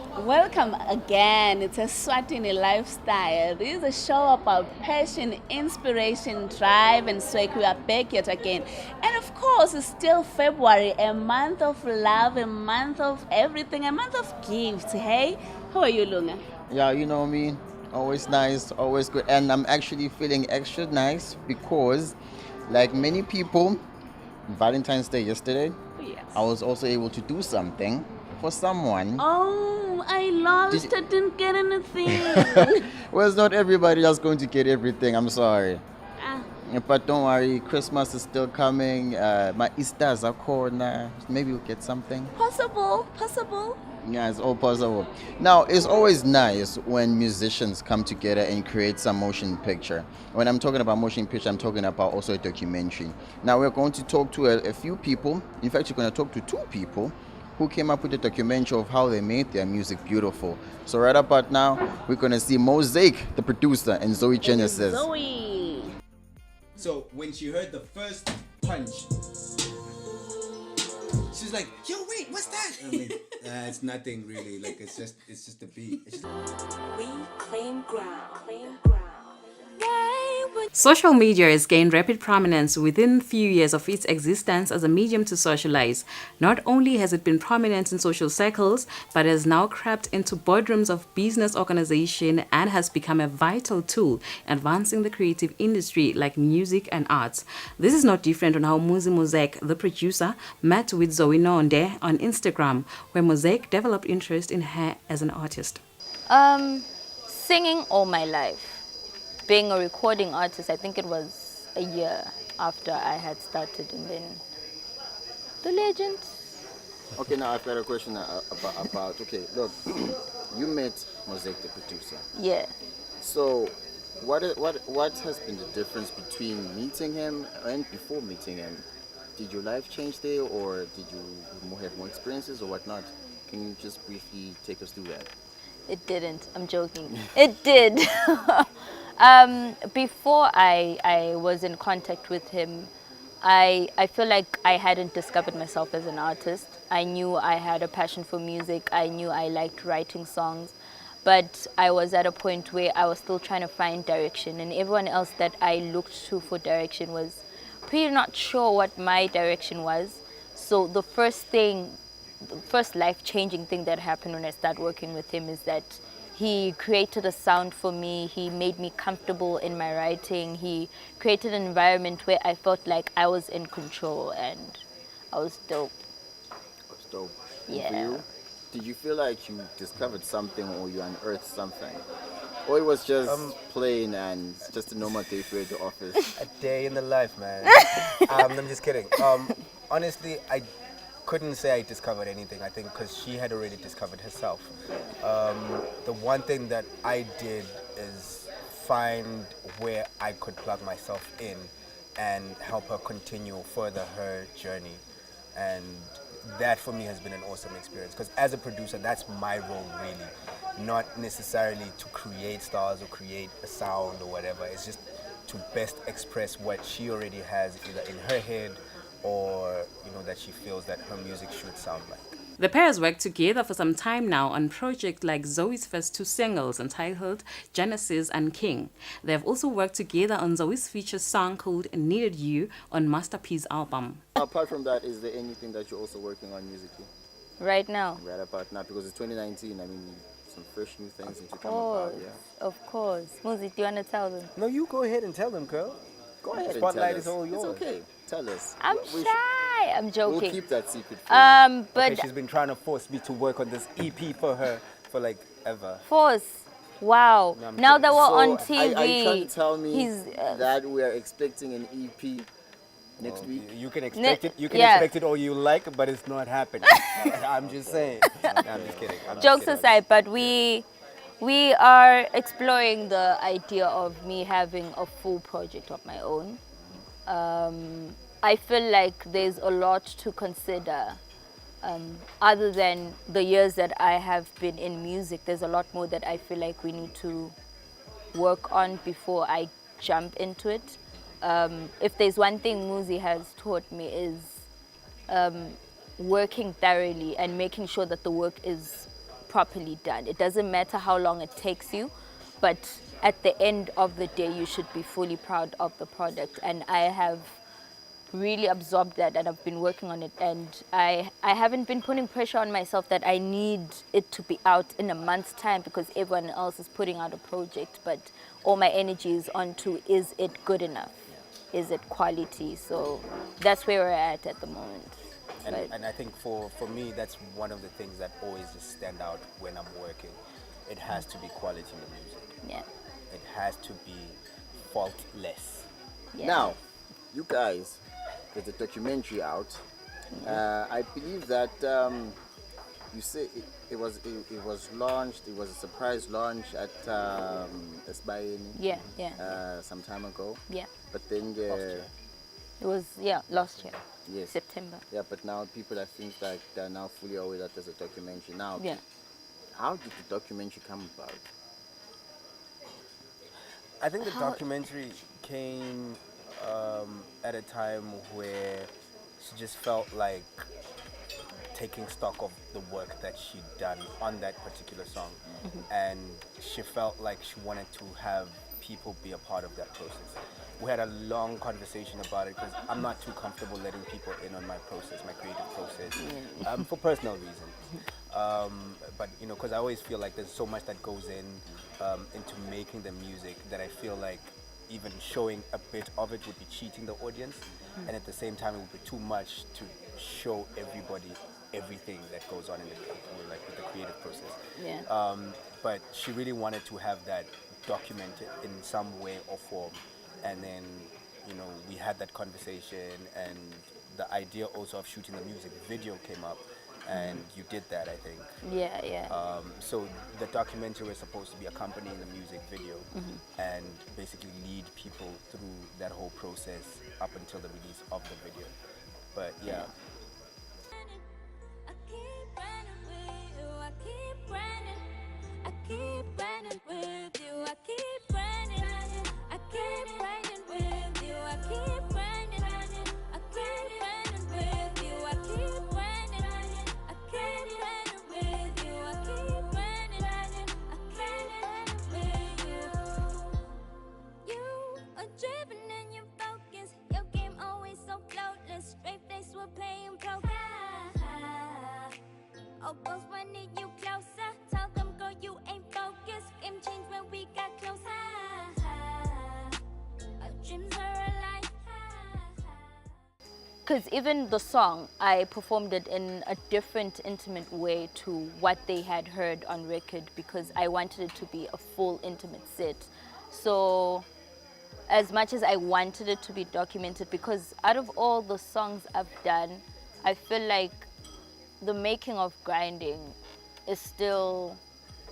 Welcome again. It's Eswatini Lifestyle. This is a show about passion, inspiration, drive, and swag. We are back yet again. And of course, it's still February, a month of love, a month of everything, a month of gifts. Hey, how are you, Lunga? Yeah, you know me. Always nice, always good. And I'm actually feeling extra nice because, like many people, Valentine's Day yesterday, Yes. I was also able to do something for someone. Oh, I Did lost. you- I didn't get anything. well, it's not everybody that's going to get everything. I'm sorry. Ah, But don't worry, Christmas is still coming. My Easter's a corner. Maybe we'll get something. possible, possible. Yeah, it's all possible. Now, it's always nice when musicians come together and create some motion picture. When I'm talking about motion picture, I'm talking about also a documentary. Now, we're going to talk to a few people. In fact, you're going to talk to two people who came up with a documentary of how they made their music beautiful. So right about now, we're going to see Mosaic, the producer, and Zoe Genesis. Zoe. So when she heard the first punch, she's like, "Yo, wait, what's that?" I'm like, "It's nothing really. Like it's just a beat." It's just- We claim ground. Claim ground. Social media has gained rapid prominence within few years of its existence as a medium to socialize. Not only has it been prominent in social circles, but has now crept into boardrooms of business organization and has become a vital tool advancing the creative industry like music and arts. This is not different on how Muzi Mosaic, the producer, met with Zoe Nonde on Instagram, where Mosaic developed interest in her as an artist. Singing all my life. Being a recording artist, I think it was a year after I had started, and then the legend. Okay, now I've got a question okay, look, you met Mosaic, the producer. Yeah. So, what has been the difference between meeting him and before meeting him? Did your life change there, or did you have more experiences, or whatnot? Can you just briefly take us through that? It didn't. I'm joking. It did. Before I was in contact with him, I feel like I hadn't discovered myself as an artist. I knew I had a passion for music. I knew I liked writing songs. But I was at a point where I was still trying to find direction. And everyone else that I looked to for direction was pretty not sure what my direction was. So the first life-changing thing that happened when I started working with him is that he created a sound for me. He made me comfortable in my writing. He created an environment where I felt like I was in control, and I was dope. That's dope. And Yeah. for you, did you feel like you discovered something, or you unearthed something? Or it was just plain and it's just a normal day for you at the office? A day in the life, man. I'm just kidding. Honestly, I couldn't say I discovered anything. I think because she had already discovered herself. The one thing that I did is find where I could plug myself in and help her continue further her journey. And that for me has been an awesome experience because as a producer, that's my role really. Not necessarily to create stars or create a sound or whatever. It's just to best express what she already has either in her head or that she feels that her music should sound like. The pair has worked together for some time now on projects like Zoe's first two singles entitled Genesis and King. They have also worked together on Zoe's feature song called Needed You on Masterpiece album. Apart from that, is there anything that you're also working on musically Right now. right about now? Because it's 2019, I mean, some fresh new things need to Of come course. about, yeah. Of course. Muzi, do you want to tell them? No, you go ahead and tell them, girl. Go ahead and Spotlight tell is us. all yours. It's okay. Tell us. I'm We shy. I'm We'll joking. keep that secret for you. But Okay, she's been trying to force me to work on this EP for her for like ever. Force. Wow. No, I'm Now kidding. that we're on So, TV, are you trying to tell me he's that we are expecting an EP next week? You can expect it. You can yeah. expect it all you like, but it's not happening. I'm just saying. I'm just kidding. I'm just jokes kidding. aside, but we are exploring the idea of me having a full project of my own. I feel like there's a lot to consider. Other than the years that I have been in music, there's a lot more that I feel like we need to work on before I jump into it. If there's one thing Muzi has taught me is working thoroughly and making sure that the work is properly done. It doesn't matter how long it takes you, but at the end of the day, you should be fully proud of the product. And I have really absorbed that, and I've been working on it, and I haven't been putting pressure on myself that I need it to be out in a month's time because everyone else is putting out a project, but all my energy is onto, is it good enough? Is it quality? So that's where we're at the moment. But And I think for me, that's one of the things that always just stand out when I'm working. It has to be quality in the music. yeah. It has to be faultless. Yeah. Now, you guys, there's a documentary out. I believe that you say it was launched. It was a surprise launch at Eswatini. Yeah. Some time ago. Yeah. But then It was last year. yes. September. Yeah, but now people, I think, like they're now fully aware that there's a documentary now. Yeah. How did the documentary come about? I think the documentary came at a time where she just felt like taking stock of the work that she'd done on that particular song, and she felt like she wanted to have people be a part of that process. We had a long conversation about it because I'm not too comfortable letting people in on my process, my creative process, for personal reasons. But you know, because I always feel like there's so much that goes into making the music that I feel like even showing a bit of it would be cheating the audience, and at the same time it would be too much to show everybody everything that goes on in like with the creative process. Yeah. But she really wanted to have that documented in some way or form, and then you know we had that conversation, and the idea also of shooting the music video came up, and you did that, I think. Yeah. So the documentary was supposed to be accompanying the music video and basically lead people through that whole process up until the release of the video. But yeah. I keep running with you, I keep running. I keep running with you, I keep running. I keep running with you, I keep running. I keep running with you, I keep running. I keep running with you, I keep running. I keep running with you. You are driven and you're focused. Your game always so flawless. Straight face, we're playing poker. Oh, boss wanted you closer. Tell them, girl, you ain't focused. Game changed when we got closer. Our dreams are alive. Because even the song, I performed it in a different, intimate way to what they had heard on record, because I wanted it to be a full, intimate set. So as much as I wanted it to be documented, because out of all the songs I've done, I feel like the making of Grinding is still,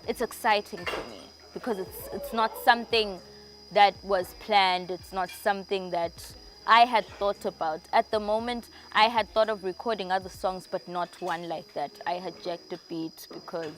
it's exciting for me, because it's not something that was planned. It's not something that I had thought about. At the moment, I had thought of recording other songs, but not one like that. I had jacked a beat because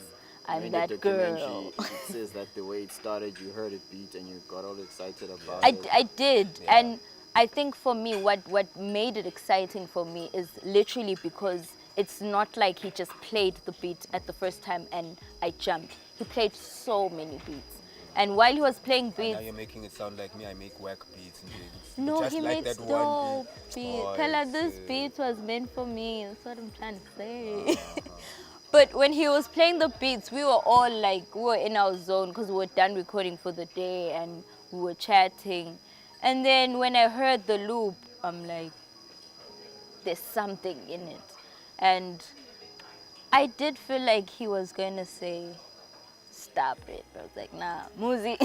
I'm In that the girl. documentary, it says that the way it started, you heard it beat and you got all excited about it. I did, and I think for me, what made it exciting for me is literally because it's not like he just played the beat at the first time and I jumped. He played so many beats. And while he was playing And beats, now you're making it sound like me. I make whack beats. And it's no, just he like made that one dope beat. beats. Oh, Pella, it's, this beat was meant for me. That's what I'm trying to say. But when he was playing the beats, we were all like, we were in our zone because we were done recording for the day and we were chatting. And then when I heard the loop, I'm like, there's something in it. And I did feel like he was going to say, stop it. I was like, nah, Muzi,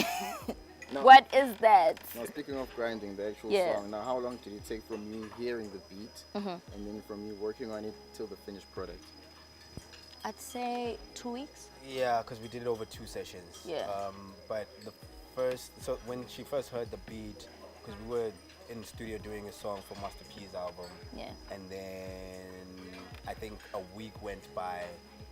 No. what is that? Now, speaking of Grinding, the actual Yeah. song, now how long did it take from you hearing the beat and then from you working on it till the finished product? I'd say 2 weeks. Yeah, because we did it over 2 sessions. Yeah. But so when she first heard the beat, because we were in the studio doing a song for Master P's album. Yeah. And then I think a week went by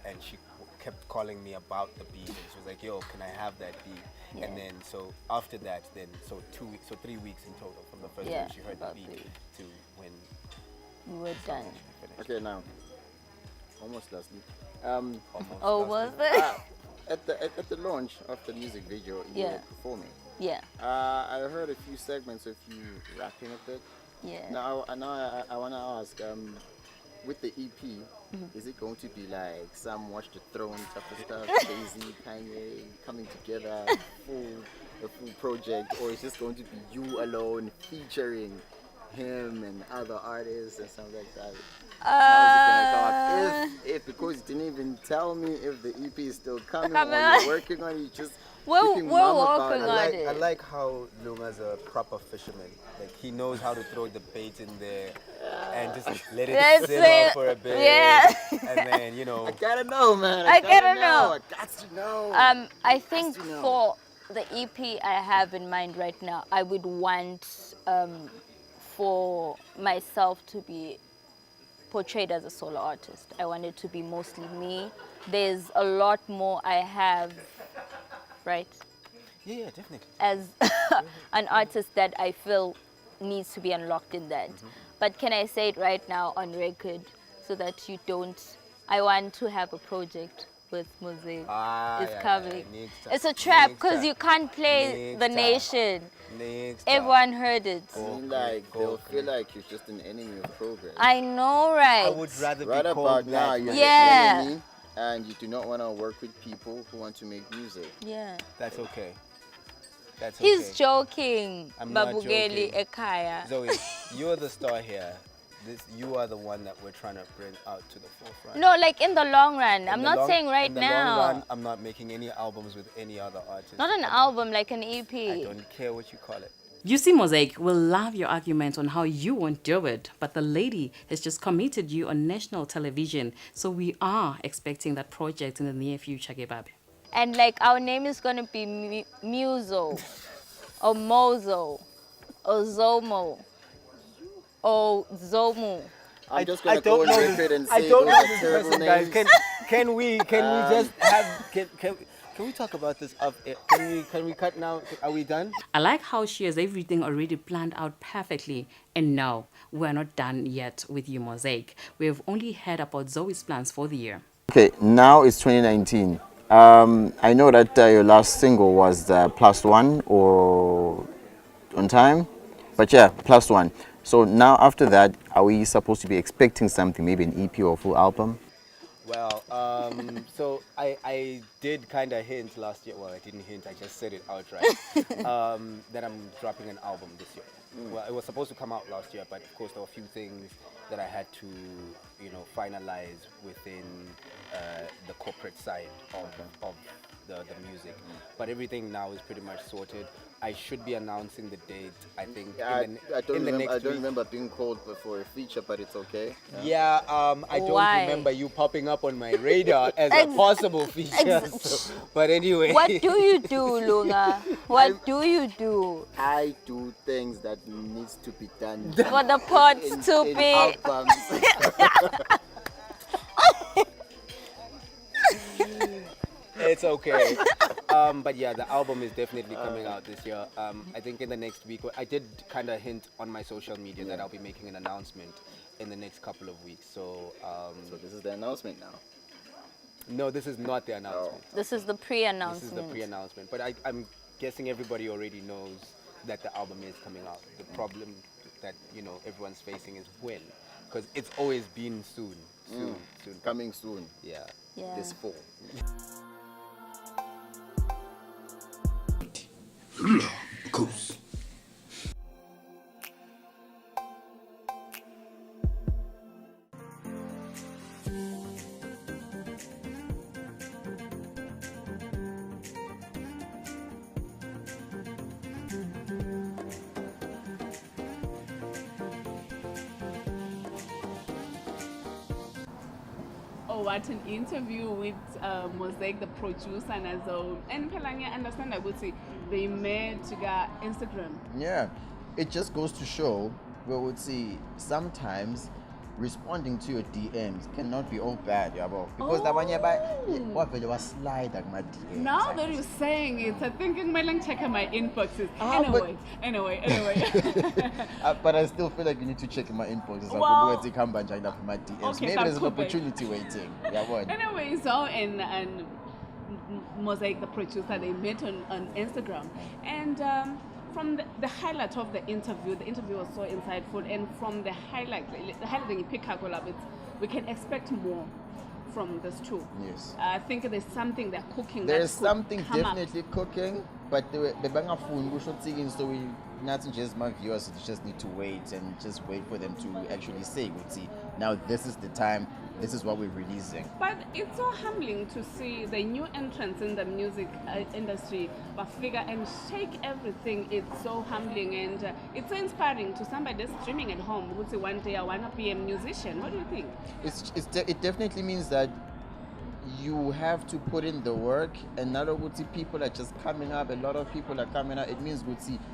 and she kept calling me about the beat, and she was like, yo, can I have that beat? Yeah. And then so after that, then so 2 weeks, so 3 weeks in total from the first Yeah, time she heard the about beat 3. to when We were done. she finished. Okay, now, almost lastly. Oh, was it? At the launch of the music video you Yeah. were performing, Yeah. I heard a few segments of you rapping a bit. Yeah. Now I want to ask, with the EP, is it going to be like some Watch the Throne type of stuff, Jay-Z, Kanye coming together, a full project, or is this going to be you alone featuring him and other artists and something like that? How is it gonna come out? If because you didn't even tell me if the EP is still coming or you're working on it, just We're keeping mum about working it. on I it. like how Lunga's a proper fisherman. Like he knows how to throw the bait in there and just let it Let's simmer say- for a bit. yeah. And then, you know. I gotta know, man. I gotta know. I got to know. I think to know. for the EP I have in mind right now, I would want for myself to be portrayed as a solo artist. I want it to be mostly me. There's a lot more I have, right, Yeah, definitely. as an artist that I feel needs to be unlocked in that. But can I say it right now on record so that you don't? I want to have a project with Mosaic. It's coming. It's a trap because you can't play the nation. Everyone heard it. I mean, like they'll feel like you're just an enemy of progress. I know, right? I would rather Right be called about now, that. you're Yeah. an enemy, and you do not want to work with people who want to make music. Yeah. That's okay. That's He's okay. joking. I'm not Babugeli joking. Ekaya. Zoe, you're the star here. You are the one that we're trying to bring out to the forefront. No, like in the long run. I'm In the not long- saying right in the now. long run, I'm not making any albums with any other artist. Not an album, like an EP. I don't care what you call it. You see, Mosaic will love your argument on how you won't do it, but the lady has just committed you on national television, so we are expecting that project in the near future, Gebabe. And like our name is gonna be Muso, or Mozo, or Zomo, or Zomu. I'm just gonna go on record and say I don't those know are this terrible person, guys. names. Can we just have can we talk about this up? Can we cut now? Are we done? I like how she has everything already planned out perfectly. And no, we're not done yet with you, Mosaic. We have only heard about Zoe's plans for the year. Okay, now it's 2019. I know that your last single was +1 or On Time, but yeah, +1. So now after that, are we supposed to be expecting something, maybe an EP or a full album? Well, so I did kind of hint last year. Well, I didn't hint. I just said it outright that I'm dropping an album this year. Well, it was supposed to come out last year, but of course there were a few things that I had to, finalize within the corporate side of the music. But everything now is pretty much sorted. I should be announcing the date, I think, I in the don't next week. remember being called for a feature, but it's okay. Yeah, I don't Why? remember you popping up on my radar as a possible feature. So, but anyway. What do you do, Lunga? What do you do? I do things that needs to be done For the pots in to be. albums. It's okay. But yeah, the album is definitely coming out this year. I think in the next week. I did kind of hint on my social media that I'll be making an announcement in the next couple of weeks. So, So this is the announcement now. no, this is not the announcement. This is the This is pre-announcement. the pre-announcement. But I'm guessing everybody already knows that the album is coming out. The problem that everyone's facing is when, because it's always been soon. Coming soon. Yeah. Yeah. This fall. Goose. Oh, what an interview with Mosaic, the producer, and so. And Pelanya, understand that they met to get Instagram. Yeah, it just goes to show we would see sometimes responding to your DMs cannot be all bad, yabo. Because labanye was slide like my DMs. Now that you're saying it, I think I'm going to check my inboxes. Anyway. But I still feel like you need to check my inboxes. Well, My DMs. okay, Maybe there's an cool, opportunity waiting. Yeah, what? Anyway, so and Mosaic, the producer, they met on Instagram, and from the highlight of the interview was so insightful, and from the highlight you pick up, we can expect more from this too. Yes. I think there's something they're cooking. There's that could something come up. definitely cooking, but the banger phone so we not just my viewers just need to wait and just wait for them to actually say, see, now this is the time, this is what we're releasing. But it's so humbling to see the new entrants in the music industry figure and shake everything. It's so humbling, and it's so inspiring to somebody that's streaming at home who say one day I want to be a musician. What do you think? It definitely means that you have to put in the work, and not only people are just coming up, a lot of people are coming up. It means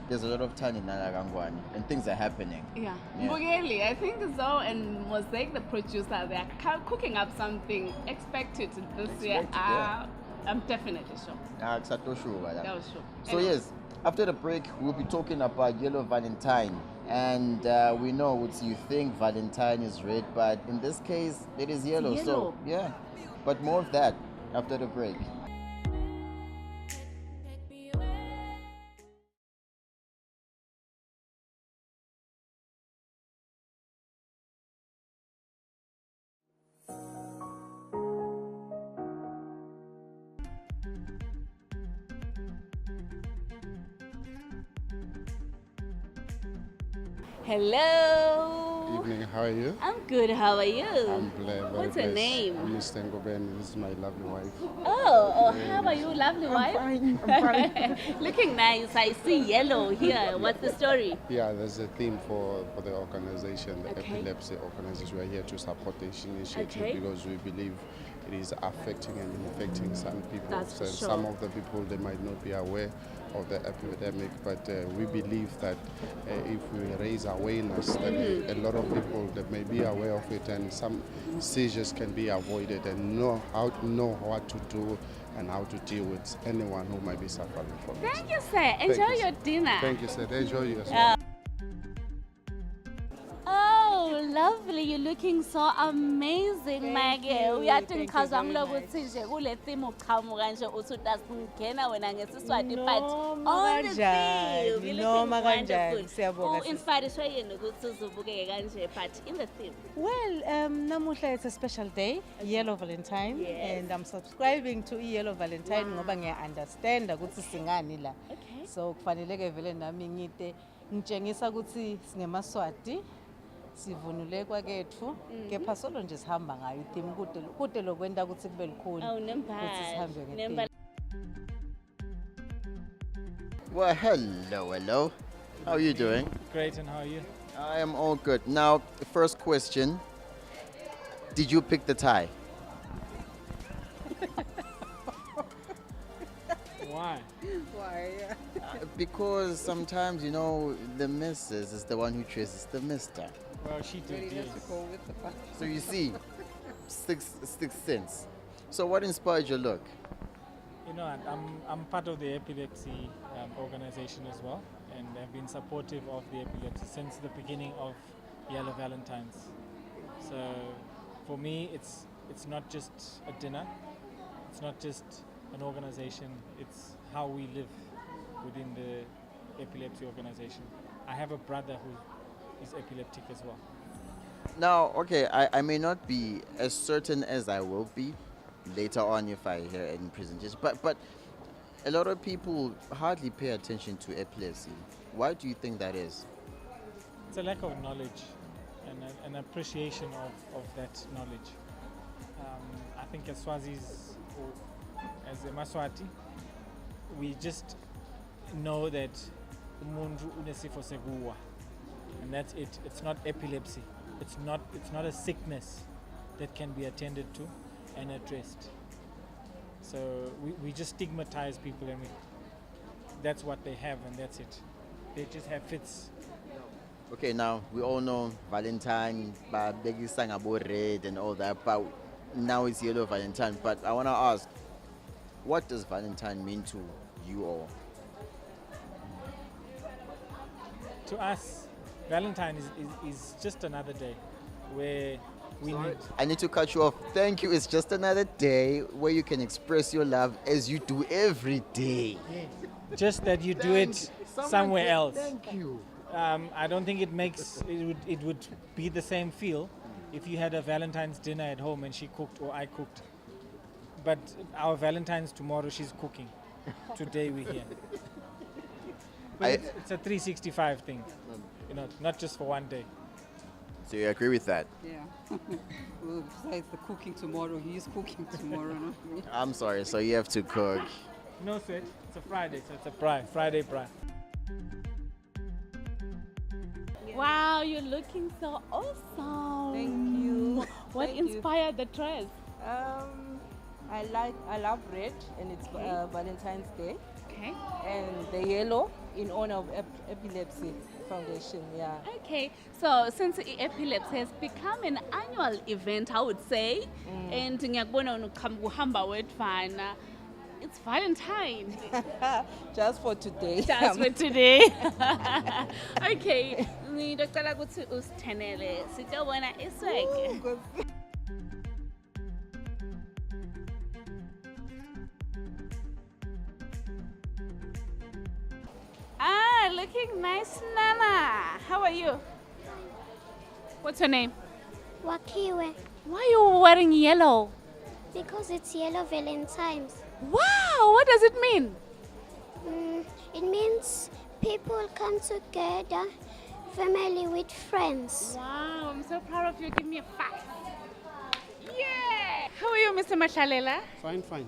there's a lot of talent in Narangwani and things are happening. Yeah. Mbogeli, I think so, and Mosaic, the producer, they're cooking up something expected this year. Yeah. I'm definitely sure. That was sure. So Anyway. yes, after the break, we'll be talking about Yellow Valentine. And we know what you think Valentine is red, but in this case, it is yellow. Yellow. So yeah, but more of that after the break. Hello. Evening, how are you? I'm good. How are you? I'm blessed. What's your name? Mr. Ngobeni. This is my lovely wife. Oh, how are you, lovely wife? I'm fine. Looking nice. I see yellow here. What's the story? Yeah, there's a theme for the organization, the Okay. epilepsy organization. We are here to support this initiative Okay. because we believe it is affecting and infecting some people. That's for And sure. some of the people, they might not be aware of the epidemic, but we believe that if we raise awareness, that a lot of people that may be aware of it, and some seizures can be avoided, and know what to do and how to deal with anyone who might be suffering from it. Thank you, sir. Enjoy you, your sir. dinner. Thank you, sir. Enjoy you as well. Oh, lovely. You're looking so amazing, Maggie. Uyathi ngichazwa ngilokuthi nje kule theme uqhamuka nje uthi utasingena wena ngesiswati but on the theme you're noma looking kanjani, wonderful. siyabonga. Inspired yini ukuthi uzubukeke kanje but in the theme? Well, namuhla it's a special day, Yellow Valentine, Yes. and I'm subscribing to Yellow Valentine ngoba ngiya-understand ukuthi singani la. Okay. So kufaneleke vele nami ngitshengisa ukuthi singemaswati sivunule kwakethu kepha solo nje sihamba ngayo itheme kude lokwenda ukuthi kube likhulu Oh, ukuthi sihambe ngetheme. nembala. Well, hello. How are you doing? Great, and how are you? I am all good. Now, the first question: did you pick the tie? Why? Why? Because sometimes, the missus is the one who chases the mister. Well, she did, yes. So you see, sixth sense. So what inspired your look? You know, I'm part of the epilepsy organization as well, and I've been supportive of the epilepsy since the beginning of Yellow Valentines. So for me, it's not just a dinner, it's not just an organization, it's how we live within the epilepsy organization. I have a brother who is epileptic as well. Now, okay, I may not be as certain as I will be later on if I hear any presentation, but a lot of people hardly pay attention to epilepsy. Why do you think that is? It's a lack of knowledge and an appreciation of that knowledge. I think as Swazis, or as a Maswati, we just know that umuntu unesifo seguwa, and that's it. It's not epilepsy. It's not a sickness that can be attended to and addressed. So we just stigmatize people, and that's what they have, and that's it. They just have fits. Okay, now we all know Valentine, but they sang about red and all that, but now it's yellow Valentine. But I want to ask, what does Valentine mean to you all? To us, Valentine is just another day where we need. I need to cut you off. Thank you. It's just another day where you can express your love as you do every day. Just that you do it somewhere else. Thank you. I don't think it would be the same feel if you had a Valentine's dinner at home and she cooked or I cooked. But our Valentine's tomorrow, she's cooking. Today we're here. But it's a 365 thing, not just for one day. So you agree with that? Yeah. Well, besides the cooking tomorrow, he is cooking tomorrow, not me. I'm sorry, so you have to cook. No sweat. It's a Friday, so it's a Friday braai. Wow, you're looking so awesome. Thank you. What Thank you. inspired the dress? I love red, and it's Valentine's Day. Okay. And the yellow in honor of Epilepsy Foundation. Yeah. Okay, so since epilepsy has become an annual event, I would say, and ngiyakubona ukuhamba wedvana, it's Valentine. Just for today. Just for today. Okay, ngicela ukuthi usithenele sitobona iswag. Ah, looking nice, Nana. How are you? What's your name? Wakiwe, Why are you wearing yellow? because it's yellow Valentine's. Wow, what does it mean? It means people come together, family with friends. Wow, I'm so proud of you. Give me a 5. Yeah. How are you, Mr. Mashalela? Fine, fine.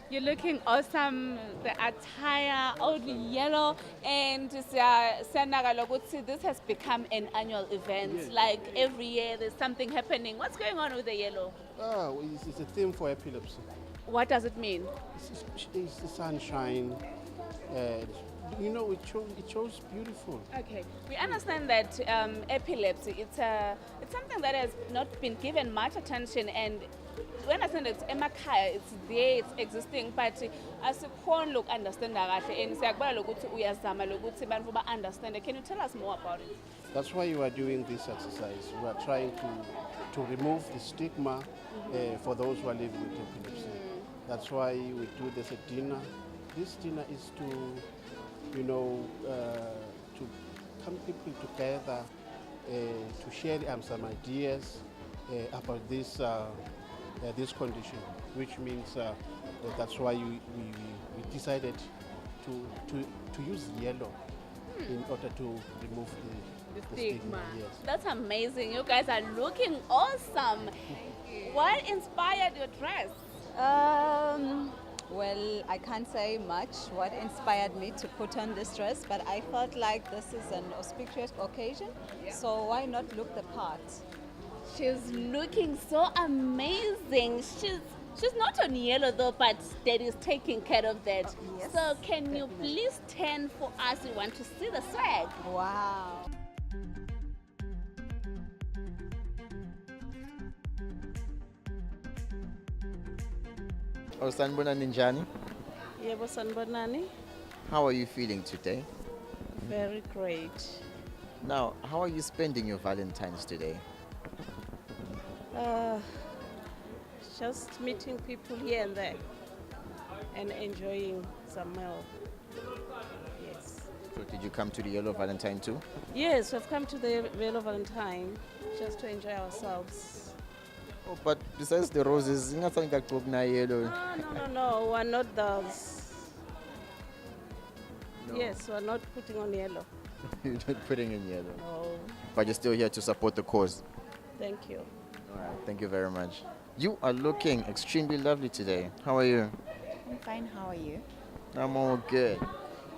You're looking awesome. The attire, all the yellow, and this has become an annual event. Yes. Like every year, there's something happening. What's going on with the yellow? It's a theme for epilepsy. What does it mean? It's the sunshine. It shows beautiful. Okay, we understand that epilepsy, it's something that has not been given much attention, and we understand it's emakhaya, it's there, it's existing, but asikhoni loku understand kahle, and siyakubona lokuthi uyazama lokuthi bantu ba understand. Can you tell us more about it? That's why you are doing this exercise. We are trying to remove the stigma for those who are living with epilepsy. That's why we do this at dinner. This dinner is to come people together, to share some ideas about this condition, which means that's why we decided to use yellow in order to remove the stigma. Yes. That's amazing. You guys are looking awesome. What inspired your dress? Well, I can't say much what inspired me to put on this dress, but I felt like this is an auspicious occasion, so why not look the part? She's looking so amazing. She's not on yellow though, but Daddy's taking care of that. Yes, So can you definitely. please stand for us? We want to see the swag. Wow. Sanibona ninjani? Yebo sanibonani. How are you feeling today? Very great. Now, how are you spending your Valentine's today? Just meeting people here and there and enjoying some meal. Yes. So did you come to the Yellow Valentine too? Yes, we've come to the Yellow Valentine just to enjoy ourselves. Oh, but besides the roses, nothing that yellow. No, we're not those. No. Yes, we're not putting on yellow. You're not putting in yellow. No, But you're still here to support the cause. thank you. All right, thank you very much. You are looking extremely lovely today. How are you? I'm fine, how are you? I'm all good.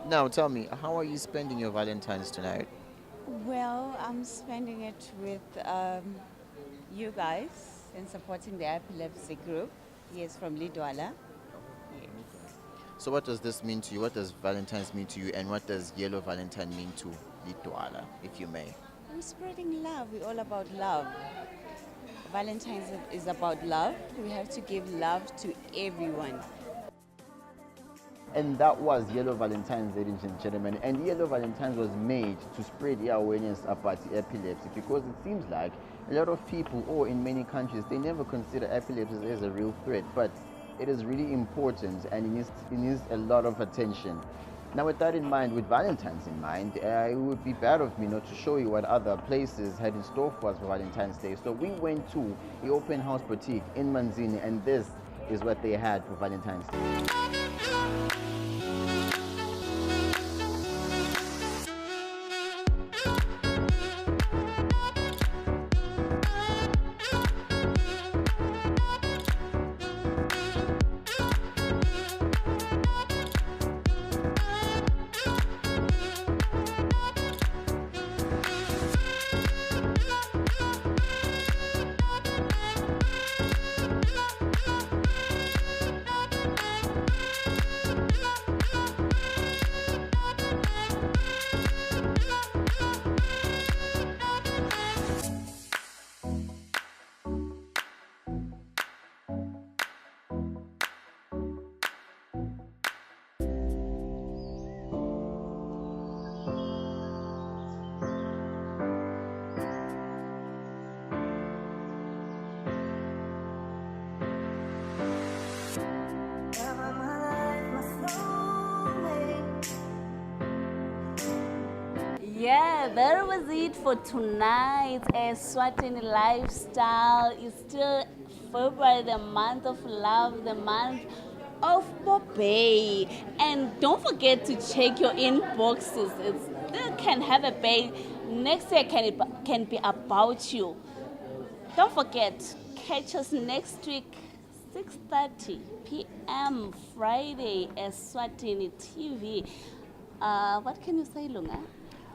Now tell me, how are you spending your Valentine's tonight? Well, I'm spending it with you guys and supporting the epilepsy group. Yes, from Lidwala. Yes. So what does this mean to you? What does Valentine's mean to you? And what does Yellow Valentine mean to Litwala, if you may? We're spreading love. We're all about love. Valentine's is about love. We have to give love to everyone. And that was Yellow Valentine's, ladies and gentlemen. And Yellow Valentine's was made to spread the awareness about epilepsy, because it seems like a lot of people, or in many countries, they never consider epilepsy as a real threat. But it is really important, and it needs a lot of attention. Now, with that in mind, with Valentine's in mind, it would be bad of me not to show you what other places had in store for us for Valentine's Day. So we went to the Open House Boutique in Manzini, and this is what they had for Valentine's Day. Yeah, that was it for tonight. Eswatini Lifestyle is still February, the month of love, the month of Bobe. And don't forget to check your inboxes. It still can have a bay. Next year can be about you. Don't forget, catch us next week, 6:30 p.m. Friday, Eswatini TV. What can you say, Lunga?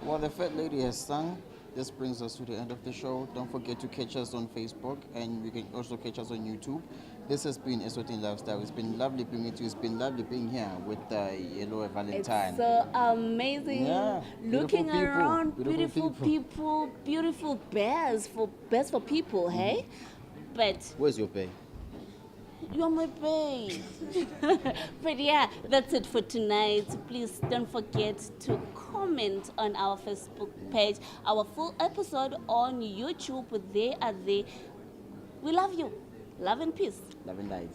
Well, the Fat Lady has sung. This brings us to the end of the show. Don't forget to catch us on Facebook, and you can also catch us on YouTube. This has been Eswatini Lifestyle. It's been lovely being with you. It's been lovely being here with Yellow Valentine. It's so amazing. Yeah, Looking beautiful people, around, beautiful people, beautiful bears for people, hey? But Where's your pay? you're my babe. But yeah, that's it for tonight. Please don't forget to comment on our Facebook page, our full episode on YouTube. They are there. We love you. Love and peace. Love and light.